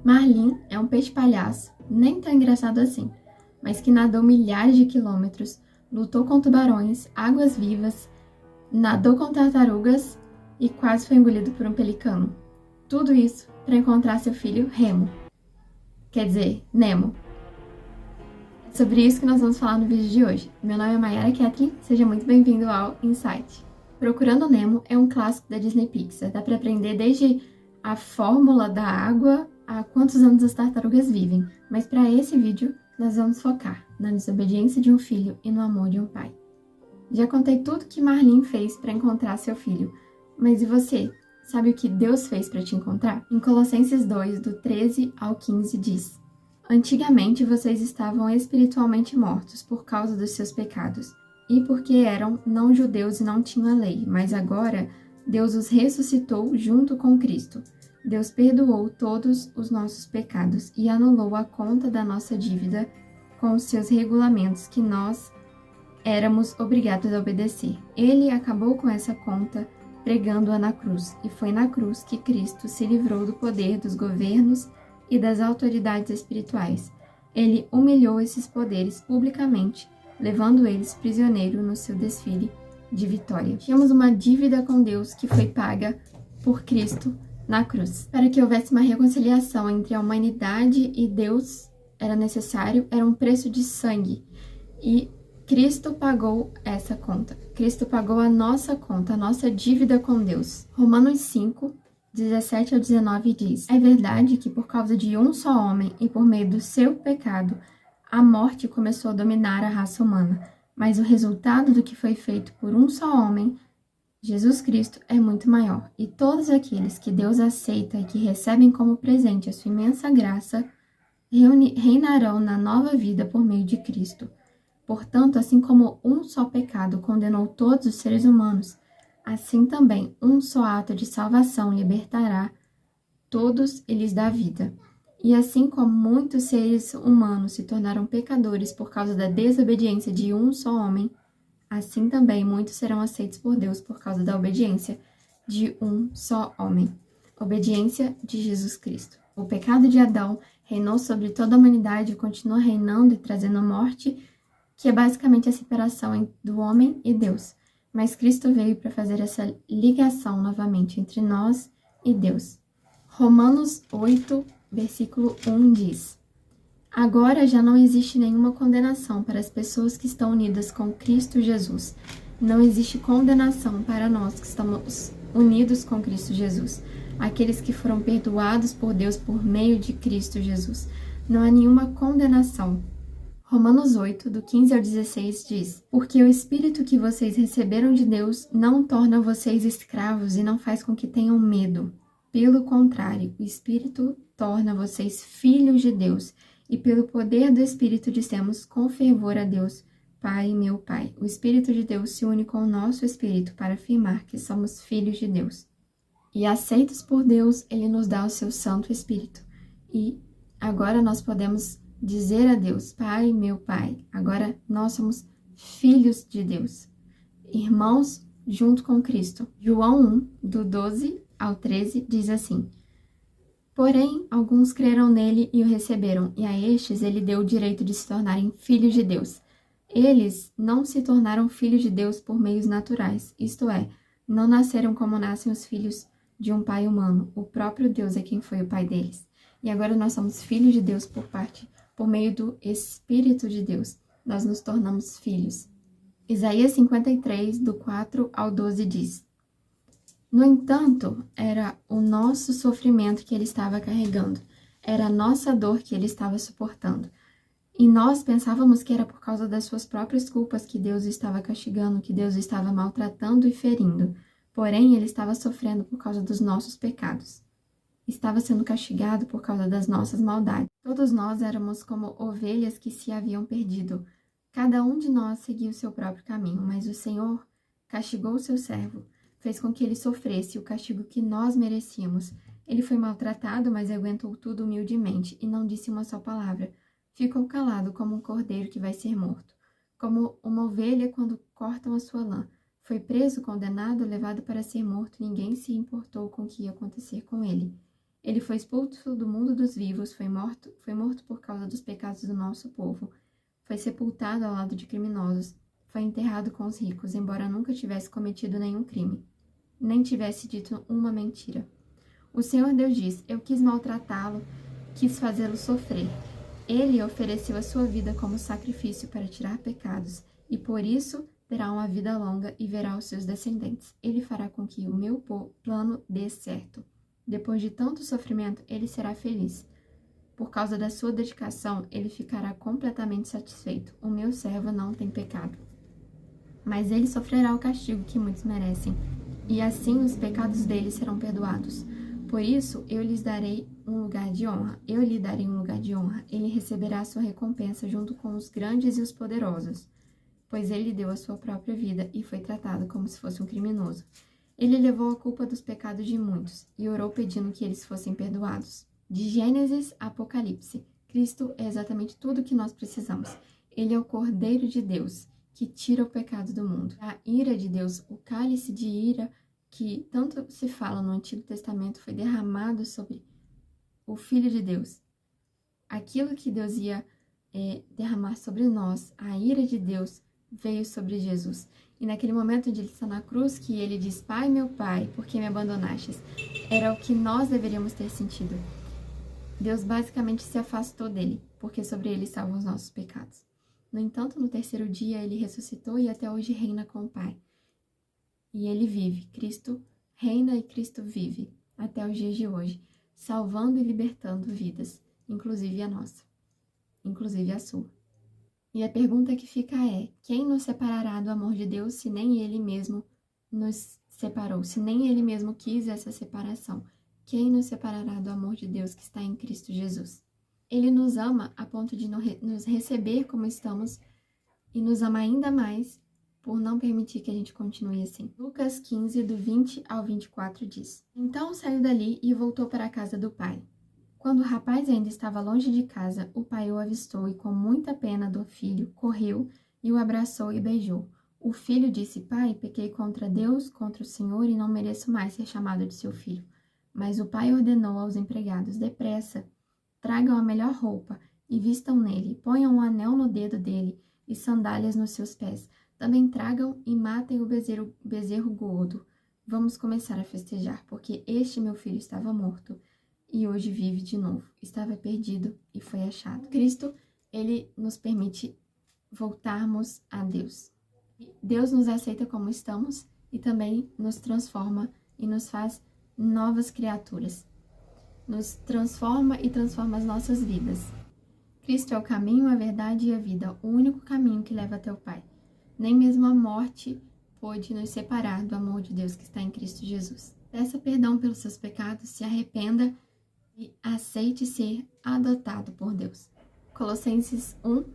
Marlin é um peixe-palhaço, nem tão engraçado assim, mas que nadou milhares de quilômetros, lutou com tubarões, águas-vivas, nadou com tartarugas e quase foi engolido por um pelicano. Tudo isso para encontrar seu filho Remo. Quer dizer, Nemo. É sobre isso que nós vamos falar no vídeo de hoje. Meu nome é Mayara Kathleen, seja muito bem-vindo ao Insight. Procurando Nemo é um clássico da Disney Pixar. Dá para aprender desde a fórmula da água a quantos anos as tartarugas vivem. Mas para esse vídeo, nós vamos focar na desobediência de um filho e no amor de um pai. Já contei tudo que Marlin fez para encontrar seu filho. Mas e você? Sabe o que Deus fez para te encontrar? Em Colossenses 2, do 13 ao 15, diz: Antigamente vocês estavam espiritualmente mortos por causa dos seus pecados, e porque eram não-judeus e não tinham a lei, mas agora Deus os ressuscitou junto com Cristo. Deus perdoou todos os nossos pecados e anulou a conta da nossa dívida com os seus regulamentos que nós éramos obrigados a obedecer. Ele acabou com essa conta pregando-a na cruz, e foi na cruz que Cristo se livrou do poder dos governos e das autoridades espirituais. Ele humilhou esses poderes publicamente, levando eles prisioneiros no seu desfile de vitória. Tínhamos uma dívida com Deus que foi paga por Cristo na cruz. Para que houvesse uma reconciliação entre a humanidade e Deus, era um preço de sangue. E Cristo pagou essa conta. Cristo pagou a nossa conta, a nossa dívida com Deus. Romanos 5, 17 ao 19 diz: É verdade que por causa de um só homem e por meio do seu pecado, a morte começou a dominar a raça humana. Mas o resultado do que foi feito por um só homem, Jesus Cristo, é muito maior. E todos aqueles que Deus aceita e que recebem como presente a sua imensa graça, reinarão na nova vida por meio de Cristo. Portanto, assim como um só pecado condenou todos os seres humanos, assim também um só ato de salvação libertará todos eles da vida. E assim como muitos seres humanos se tornaram pecadores por causa da desobediência de um só homem, assim também muitos serão aceitos por Deus por causa da obediência de um só homem. Obediência de Jesus Cristo. O pecado de Adão reinou sobre toda a humanidade e continua reinando e trazendo morte, que é basicamente a separação do homem e Deus. Mas Cristo veio para fazer essa ligação novamente entre nós e Deus. Romanos 8, versículo 1 diz: Agora já não existe nenhuma condenação para as pessoas que estão unidas com Cristo Jesus. Não existe condenação para nós que estamos unidos com Cristo Jesus, aqueles que foram perdoados por Deus por meio de Cristo Jesus. Não há nenhuma condenação. Romanos 8, do 15 ao 16 diz: Porque o Espírito que vocês receberam de Deus não torna vocês escravos e não faz com que tenham medo. Pelo contrário, o Espírito torna vocês filhos de Deus, e pelo poder do Espírito dissemos com fervor a Deus: Pai, meu Pai. O Espírito de Deus se une com o nosso Espírito para afirmar que somos filhos de Deus. E aceitos por Deus, Ele nos dá o seu Santo Espírito. E agora nós podemos dizer a Deus: Pai, meu Pai. Agora nós somos filhos de Deus, irmãos junto com Cristo. João 1, do 12 ao 13, diz assim: Porém, alguns creram nele e o receberam, e a estes ele deu o direito de se tornarem filhos de Deus. Eles não se tornaram filhos de Deus por meios naturais, isto é, não nasceram como nascem os filhos de um pai humano. O próprio Deus é quem foi o pai deles. E agora nós somos filhos de Deus por meio do Espírito de Deus. Nós nos tornamos filhos. Isaías 53, do 4 ao 12 diz: No entanto, era o nosso sofrimento que ele estava carregando, era a nossa dor que ele estava suportando. E nós pensávamos que era por causa das suas próprias culpas que Deus o estava castigando, que Deus o estava maltratando e ferindo. Porém, ele estava sofrendo por causa dos nossos pecados. Estava sendo castigado por causa das nossas maldades. Todos nós éramos como ovelhas que se haviam perdido. Cada um de nós seguia o seu próprio caminho, mas o Senhor castigou o seu servo, fez com que ele sofresse o castigo que nós merecíamos. Ele foi maltratado, mas aguentou tudo humildemente e não disse uma só palavra. Ficou calado como um cordeiro que vai ser morto, como uma ovelha quando cortam a sua lã. Foi preso, condenado, levado para ser morto. Ninguém se importou com o que ia acontecer com ele. Ele foi expulso do mundo dos vivos, foi morto por causa dos pecados do nosso povo, foi sepultado ao lado de criminosos, foi enterrado com os ricos, embora nunca tivesse cometido nenhum crime, nem tivesse dito uma mentira. O Senhor Deus diz: eu quis maltratá-lo, quis fazê-lo sofrer. Ele ofereceu a sua vida como sacrifício para tirar pecados, e por isso terá uma vida longa e verá os seus descendentes. Ele fará com que o meu plano dê certo. Depois de tanto sofrimento, ele será feliz. Por causa da sua dedicação, ele ficará completamente satisfeito. O meu servo não tem pecado. Mas ele sofrerá o castigo que muitos merecem, e assim os pecados dele serão perdoados. Por isso, eu lhe darei um lugar de honra. Ele receberá a sua recompensa junto com os grandes e os poderosos, pois ele deu a sua própria vida e foi tratado como se fosse um criminoso. Ele levou a culpa dos pecados de muitos e orou pedindo que eles fossem perdoados. De Gênesis a Apocalipse, Cristo é exatamente tudo o que nós precisamos. Ele é o Cordeiro de Deus, que tira o pecado do mundo. A ira de Deus, o cálice de ira que tanto se fala no Antigo Testamento, foi derramado sobre o Filho de Deus. Aquilo que Deus ia derramar sobre nós, a ira de Deus, veio sobre Jesus. E naquele momento onde ele está na cruz, que ele diz: Pai, meu Pai, por que me abandonastes? Era o que nós deveríamos ter sentido. Deus basicamente se afastou dele, porque sobre ele estavam os nossos pecados. No entanto, no terceiro dia, ele ressuscitou e até hoje reina com o Pai. E ele vive. Cristo reina e Cristo vive até os dias de hoje, salvando e libertando vidas, inclusive a nossa, inclusive a sua. E a pergunta que fica é: quem nos separará do amor de Deus se nem Ele mesmo nos separou, se nem Ele mesmo quis essa separação? Quem nos separará do amor de Deus que está em Cristo Jesus? Ele nos ama a ponto de nos receber como estamos e nos ama ainda mais por não permitir que a gente continue assim. Lucas 15, do 20 ao 24 diz: Então saiu dali e voltou para a casa do pai. Quando o rapaz ainda estava longe de casa, o pai o avistou e, com muita pena do filho, correu e o abraçou e beijou. O filho disse: Pai, pequei contra Deus, contra o Senhor, e não mereço mais ser chamado de seu filho. Mas o pai ordenou aos empregados: Depressa, tragam a melhor roupa e vistam nele, ponham um anel no dedo dele e sandálias nos seus pés. Também tragam e matem o bezerro gordo. Vamos começar a festejar, porque este meu filho estava morto e hoje vive de novo. Estava perdido e foi achado. Cristo, ele nos permite voltarmos a Deus. Deus nos aceita como estamos e também nos transforma e nos faz novas criaturas. Nos transforma e transforma as nossas vidas. Cristo é o caminho, a verdade e a vida, o único caminho que leva até o Pai. Nem mesmo a morte pôde nos separar do amor de Deus que está em Cristo Jesus. Peça perdão pelos seus pecados, se arrependa e aceite ser adotado por Deus. Colossenses 1,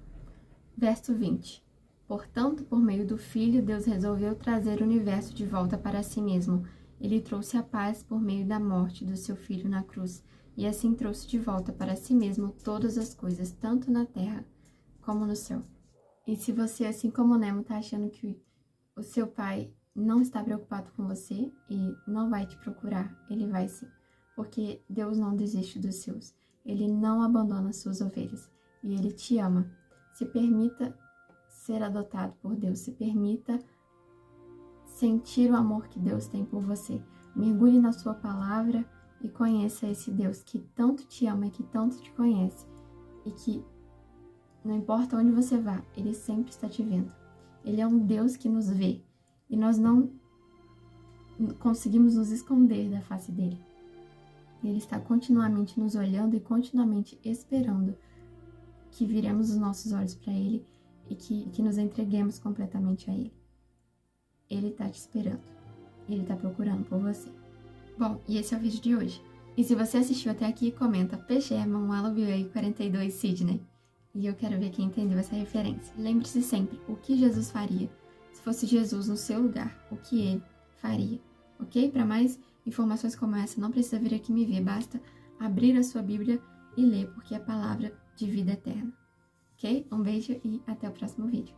verso 20. Portanto, por meio do Filho, Deus resolveu trazer o universo de volta para si mesmo. Ele trouxe a paz por meio da morte do seu Filho na cruz, e assim trouxe de volta para si mesmo todas as coisas, tanto na terra como no céu. E se você, assim como Nemo, está achando que o seu pai não está preocupado com você e não vai te procurar, ele vai sim. Porque Deus não desiste dos seus. Ele não abandona as suas ovelhas. E ele te ama. Se permita ser adotado por Deus. Se permita sentir o amor que Deus tem por você. Mergulhe na sua palavra e conheça esse Deus que tanto te ama e que tanto te conhece. E que, não importa onde você vá, Ele sempre está te vendo. Ele é um Deus que nos vê. E nós não conseguimos nos esconder da face dele. Ele está continuamente nos olhando e continuamente esperando que viremos os nossos olhos para Ele e que nos entreguemos completamente a Ele. Ele está te esperando. Ele está procurando por você. Bom, e esse é o vídeo de hoje. E se você assistiu até aqui, comenta P-Sherman, LBA 42 Sydney. E eu quero ver quem entendeu essa referência. Lembre-se sempre o que Jesus faria. Se fosse Jesus no seu lugar, o que ele faria. Ok? Para mais informações como essa, não precisa vir aqui me ver. Basta abrir a sua Bíblia e ler, porque é a palavra de vida eterna. Ok? Um beijo e até o próximo vídeo.